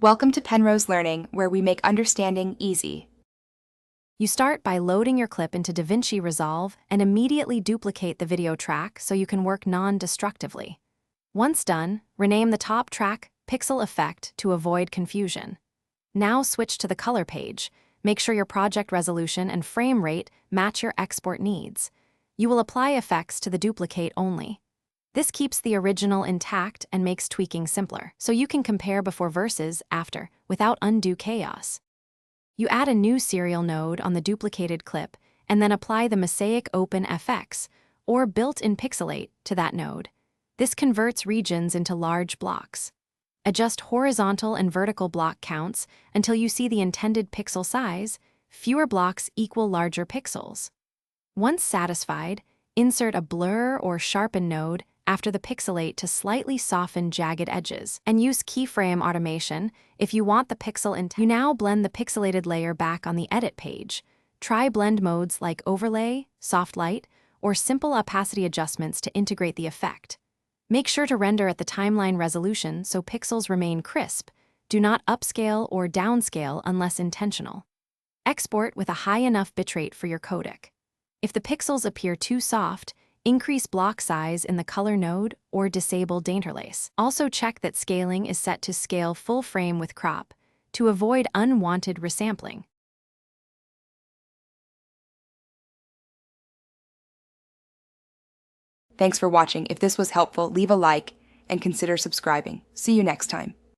Welcome to Penrose Learning, where we make understanding easy. You start by loading your clip into Davinci Resolve and immediately duplicate the video track so you can work non-destructively. Once done, rename the top track Pixel Effect to avoid confusion. Now switch to the color page. Make sure your project resolution and frame rate match your export needs. You will apply effects to the duplicate only. This keeps the original intact and makes tweaking simpler, so you can compare before versus after without undue chaos. You add a new serial node on the duplicated clip and then apply the Mosaic Open FX, or built-in pixelate, to that node. This converts regions into large blocks. Adjust horizontal and vertical block counts until you see the intended pixel size. Fewer blocks equal larger pixels. Once satisfied, insert a blur or sharpen node after the pixelate to slightly soften jagged edges, and use keyframe automation if you want the pixel intact. You now blend the pixelated layer back on the edit page. Try blend modes like overlay, soft light, or simple opacity adjustments to integrate the effect. Make sure to render at the timeline resolution so pixels remain crisp. Do not upscale or downscale unless intentional. Export with a high enough bitrate for your codec. If the pixels appear too soft, increase block size in the color node or disable dainterlace. Also check that scaling is set to scale full frame with crop to avoid unwanted resampling. Thanks for watching. If this was helpful, leave a like and consider subscribing. See you next time.